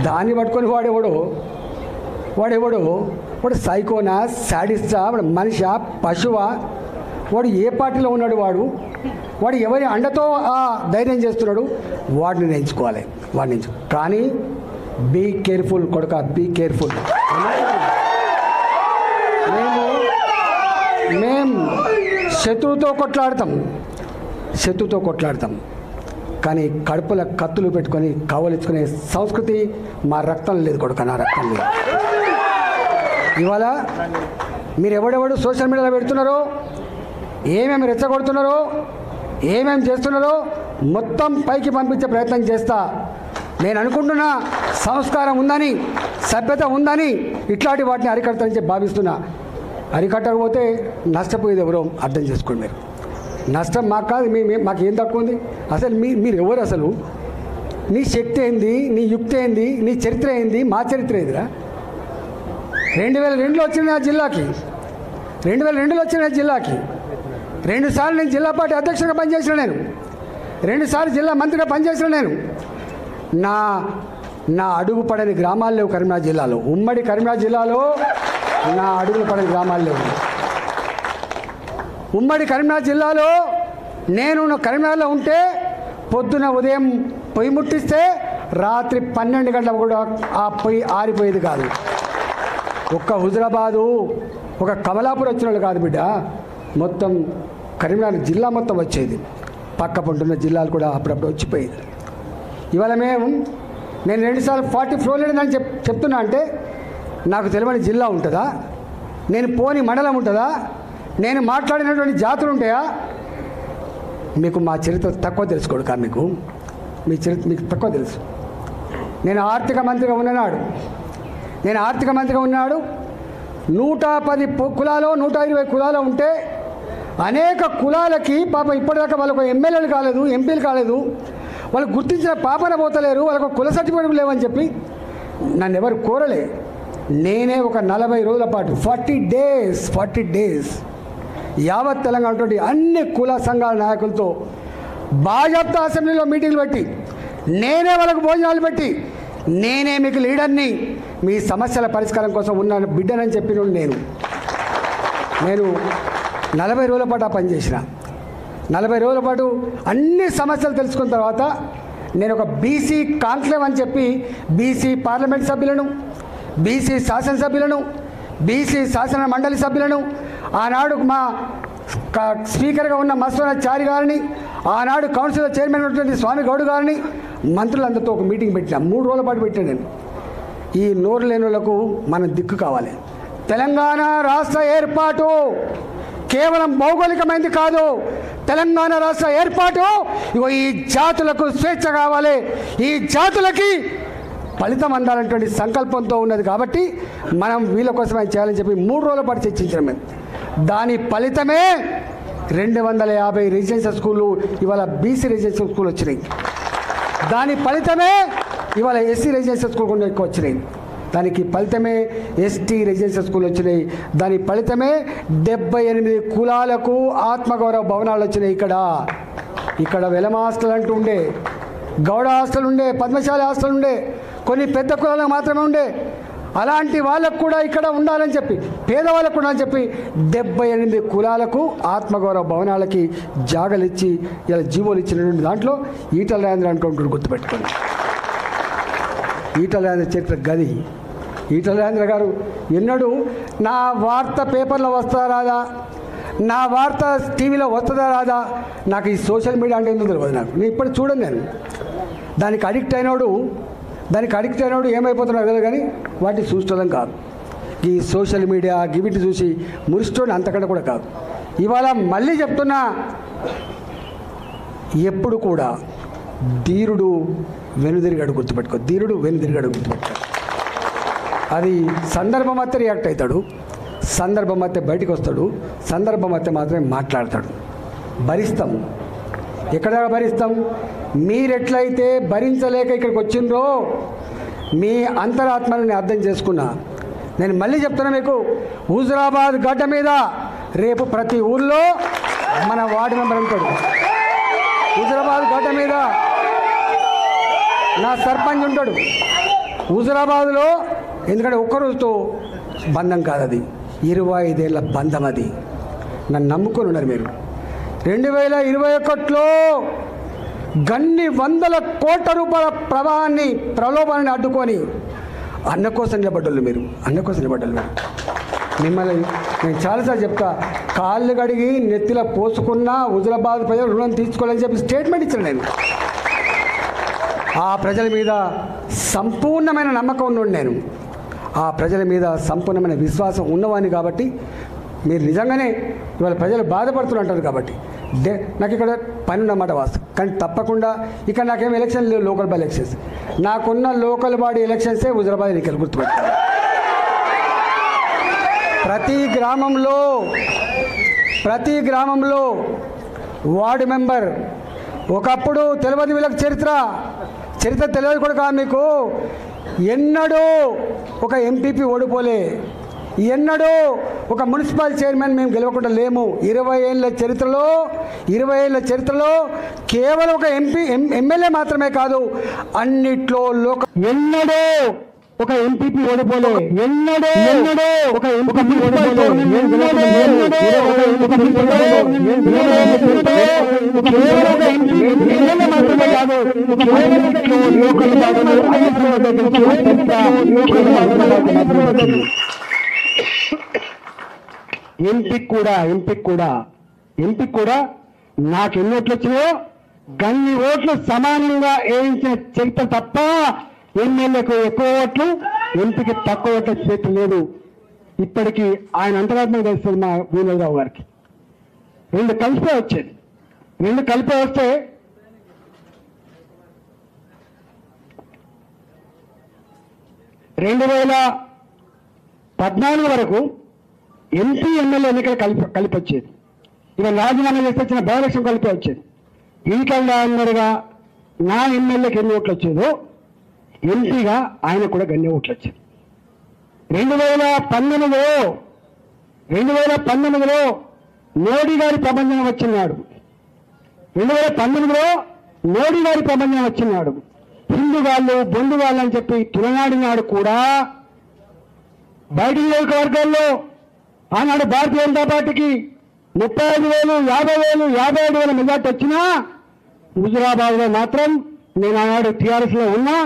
దాన్ని పట్టుకొని వాడు వాడు సైకోనా, శాడిస్టా, వాడు మనిషా, పశువా, వాడు ఏ పార్టీలో ఉన్నాడు, వాడు ఎవరి అండతో ఆ ధైర్యం చేస్తున్నాడు, వాడిని నేర్చుకోవాలి. కానీ బీ కేర్ఫుల్ కొడుక, బీ కేర్ఫుల్. మేము శత్రువుతో కొట్లాడతాం కానీ కడుపుల కత్తులు పెట్టుకొని కావలించుకునే సంస్కృతి మా రక్తం లేదు కొడుక, నా రక్తం లేదు. ఇవాళ మీరు ఎవడెవడు సోషల్ మీడియాలో పెడుతున్నారో, ఏమేమి రెచ్చగొడుతున్నారో, ఏమేమి చేస్తున్నారో మొత్తం పైకి పంపించే ప్రయత్నం చేస్తా. నేను అనుకుంటున్నా సంస్కారం ఉందని, సభ్యత ఉందని ఇట్లాంటి వాటిని అరికడతానని చెప్పి భావిస్తున్నా. అరికట్టకపోతే నష్టపోయేది ఎవరో అర్థం చేసుకోండి. మీరు నష్టం మాకు కాదు, మాకు ఏం తక్కువ ఉంది? అసలు మీరు ఎవరు? అసలు నీ శక్తి ఏంది, నీ యుక్తి ఏంది, నీ చరిత్ర ఏంది, మా చరిత్ర ఏందిరా? 2002లో వచ్చిన నా జిల్లాకి, 2002లో వచ్చిన నా జిల్లాకి 2 సార్లు నేను జిల్లా పార్టీ అధ్యక్షుడిగా పనిచేసిన, నేను 2 సార్లు జిల్లా మంత్రిగా పనిచేసిన. నేను నా అడుగు పడని గ్రామాలు లేవు కరీంనగర్ జిల్లాలో. ఉమ్మడి కరీంనగర్ జిల్లాలో నా అడుగులు పడని గ్రామాలు లేవు. ఉమ్మడి కరీంనగర్ జిల్లాలో నేను కరీంనగర్లో ఉంటే పొద్దున ఉదయం పొయ్యి ముట్టిస్తే రాత్రి 12 గంటలకు కూడా ఆ పొయ్యి ఆరిపోయేది కాదు. ఒక్క హుజరాబాదు, ఒక కమలాపూర్ వచ్చిన వాళ్ళు కాదు బిడ్డ, మొత్తం కరీంనగర్ జిల్లా మొత్తం వచ్చేది. పక్క పంటున్న జిల్లాలు కూడా అప్పుడప్పుడు వచ్చిపోయేది. ఇవాళ నేను 2 సార్లు 40 ఫ్లోర్ లేదని చెప్తున్నా అంటే నాకు తెలియని జిల్లా ఉంటుందా? నేను పోని మండలం ఉంటుందా? నేను మాట్లాడినటువంటి జాతులు ఉంటాయా? మీకు మా చరిత్ర తక్కువ తెలుసుకోడు కా, మీ చరిత్ర మీకు తక్కువ తెలుసు. నేను ఆర్థిక మంత్రిగా ఉన్నాడు 110 కులాలు 120 కులాలు ఉంటే అనేక కులాలకి పాపం ఇప్పటిదాకా వాళ్ళకు ఎమ్మెల్యేలు కాలేదు, ఎంపీలు కాలేదు, వాళ్ళు గుర్తించిన పాపన పోతలేరు, వాళ్ళకు కుల సర్టిఫికేట్ లేవని చెప్పి నన్ను ఎవరు కోరలే. నేనే ఒక 40 రోజుల పాటు 40 డేస్ యావత్ తెలంగాణ అన్ని కుల సంఘాల నాయకులతో భాజపా అసెంబ్లీలో మీటింగ్లు పెట్టి, నేనే వాళ్ళకు భోజనాలు పెట్టి, నేనే మీకు లీడర్ని, మీ సమస్యల పరిష్కారం కోసం ఉన్న బిడ్డనని చెప్పిన నేను 40 రోజుల పాటు ఆ పనిచేసిన. 40 రోజుల పాటు అన్ని సమస్యలు తెలుసుకున్న తర్వాత నేను ఒక బీసీ కాన్క్లేవ్ అని చెప్పి బీసీ పార్లమెంట్ సభ్యులను, బీసీ శాసనసభ్యులను, బీసీ శాసన మండలి సభ్యులను, ఆనాడు మా స్పీకర్గా ఉన్న మస్తానాచారి గారిని, ఆనాడు కౌన్సిల్ చైర్మన్ ఉన్నటువంటి స్వామి గౌడ్ గారిని, మంత్రులందరితో ఒక మీటింగ్ పెట్టిన. 3 రోజుల పాటు పెట్టాను నేను. ఈ నోరు లేని వాళ్ళకు మనం దిక్కు కావాలి. తెలంగాణ రాష్ట్ర ఏర్పాటు కేవలం భౌగోళికమైంది కాదు. తెలంగాణ రాష్ట్ర ఏర్పాటు ఈ జాతులకు స్వేచ్ఛ కావాలి, ఈ జాతులకి ఫలితం అందాలనేటువంటి సంకల్పంతో ఉన్నది. కాబట్టి మనం వీళ్ళ కోసమే చేయాలని చెప్పి 3 రోజుల పాటు చర్చించాం మేము. దాని ఫలితమే 250 రెసిడెన్షియల్ స్కూళ్ళు ఇవాళ బీసీ రెసిడెన్షియల్ స్కూల్ వచ్చినాయి. దాని ఫలితమే ఇవాళ ఎస్సీ రెసిడెన్షియల్ స్కూల్ కూడా ఎక్కువ వచ్చినాయి. దానికి ఫలితమే ఎస్టీ రెసిడెన్షియల్ స్కూల్ వచ్చినాయి. దాని ఫలితమే 78 కులాలకు ఆత్మగౌరవ భవనాలు వచ్చినాయి. ఇక్కడ వెలమ హాస్టల్ అంటూ ఉండే, గౌడ హాస్టల్ ఉండే, పద్మశాలి హాస్టల్ ఉండే, కొన్ని పెద్ద కులాలకు మాత్రమే ఉండే. అలాంటి వాళ్ళకు కూడా ఇక్కడ ఉండాలని చెప్పి, పేదవాళ్ళకు ఉండాలని చెప్పి 78 కులాలకు ఆత్మగౌరవ భవనాలకి జాగలు ఇచ్చి ఇలా జీవోలు ఇచ్చినటువంటి దాంట్లో ఈటల రాజేంద్ర అంటుంటాడు. గుర్తుపెట్టుకోండి, ఈటల రాజేంద్ర చరిత్ర గది. ఈటల రాజేంద్ర గారు ఎన్నడూ నా వార్త పేపర్లో వస్తుందా రాదా, నా వార్త టీవీలో వస్తుందా రాదా, నాకు ఈ సోషల్ మీడియా అంటే ఎందుకు తెలియదు. నేను ఇప్పుడు చూడండి, నేను దానికి అడిక్ట్ అయినోడు ఏమైపోతున్నాడు కదా, కానీ వాటిని చూసుకోవడం కాదు. ఈ సోషల్ మీడియా గివిటి చూసి మురిస్తోని అంతకంటే కూడా కాదు. ఇవాళ మళ్ళీ చెప్తున్నా, ఎప్పుడు కూడా ధీరుడు వెనుదిరిగాడు, గుర్తుపెట్టుకో. ధీరుడు వెనుదిరిగాడు, గుర్తుపెట్టుకో. అది సందర్భం అయితే రియాక్ట్ అవుతాడు, సందర్భం అయితే బయటికి వస్తాడు, సందర్భం అయితే మాత్రమే మాట్లాడతాడు. భరిస్తాం. ఎక్కడ భరిస్తాం? మీరెట్లయితే భరించలేక ఇక్కడికి వచ్చిండ్రో మీ అంతరాత్మని అర్థం చేసుకున్నా. నేను మళ్ళీ చెప్తున్నా మీకు, హుజురాబాద్ గడ్డ మీద రేపు ప్రతి ఊళ్ళో మన వార్డు మెంబర్ ఉంటాడు. హుజురాబాద్ గడ్డ మీద నా సర్పంచ్ ఉంటాడు, హుజురాబాద్లో ఎందుకంటే ఒక్కరోజుతో బంధం కాదు, అది 25 ఏళ్ళ బంధం. అది నన్ను నమ్ముకొని ఉన్నారు మీరు. 2021లో గన్ని వందల కోట్ల రూపాయల ప్రలోభాన్ని అడ్డుకొని అన్న కోసం నిలబడ్డోళ్ళు మీరు, అన్న కోసం నిలబడ్డోళ్ళు మీరు. మిమ్మల్ని నేను చాలాసార్లు చెప్తా, కాళ్ళు కడిగి నెత్తిలో పోసుకున్న హుజురాబాద్ ప్రజలు రుణం తీసుకోవాలని చెప్పి స్టేట్మెంట్ ఇచ్చాను నేను. ఆ ప్రజల మీద సంపూర్ణమైన నమ్మకం ఉన్నాడు నేను, ఆ ప్రజల మీద సంపూర్ణమైన విశ్వాసం ఉన్నవాడిని. కాబట్టి మీరు నిజంగానే ఇవాళ ప్రజలు బాధపడుతుంటారు. కాబట్టి నాకు ఇక్కడ పని ఉన్నమాట వాస్తవం, కానీ తప్పకుండా ఇక్కడ నాకేం ఎలక్షన్ లేవు, లోకల్ బాడీ ఎలక్షన్స్. నాకున్న లోకల్ బాడీ ఎలక్షన్సే హుజురాబాద్ ఎన్నికలు, గుర్తుపెట్టాను. ప్రతి గ్రామంలో వార్డు మెంబర్, ఒకప్పుడు తెలియదు వీళ్ళకి చరిత్ర తెలియదు కూడా కాదు మీకు. ఎన్నడూ ఒక ఎంపీపీ ఓడిపోలే, ఎన్నడూ ఒక మున్సిపల్ చైర్మన్ మేము గెలవకుండా లేము. 20 ఏళ్ళ చరిత్రలో కేవలం ఒక ఎమ్మెల్యే మాత్రమే కాదు, అన్నిట్లో ఎన్నడూ ఒక ఎంపీపీ ఓడిపోలే, ఎన్నడూ ఒక ఎంపీ ఓడిపోలే. ఎంపీ కూడా నాకు ఎన్ని ఓట్లు వచ్చినాయో గన్ని ఓట్లు సమానంగా వేయించిన చరిత్ర తప్ప ఎమ్మెల్యేకు ఎక్కువ ఓట్లు, ఎంపీకి తక్కువ ఓట్ల చరిత్ర లేదు. ఇప్పటికీ ఆయన అంతరాత్మ తెలుస్తుంది మా వీరరావు గారికి. రెండు కలిపే వస్తే 2014 వరకు ఎంపీ ఎమ్మెల్యే ఎన్నికలు కలిపి వచ్చేది. ఇక రాజీనామా చేస్తే వచ్చిన బై ఎలక్షన్ కలిపి వచ్చేది. ఈకల్గా నా ఎమ్మెల్యేకి ఎన్ని ఓట్లు వచ్చేదో ఎంపీగా ఆయన కూడా గన్ని ఓట్లు వచ్చేది. 2019లో మోడీ గారి ప్రపంచం వచ్చినాడు. 2019లో మోడీ గారి ప్రపంచం వచ్చినాడు. హిందూ వాళ్ళు బొండు వాళ్ళు అని చెప్పి తులనాడినాడు కూడా. బయట నియోజకవర్గాల్లో ఆనాడు భారతీయ జనతా పార్టీకి 35,000, 50,000, 57,000 మెజార్టీ వచ్చినా హుజురాబాద్లో మాత్రం నేను ఆనాడు టీఆర్ఎస్లో ఉన్నా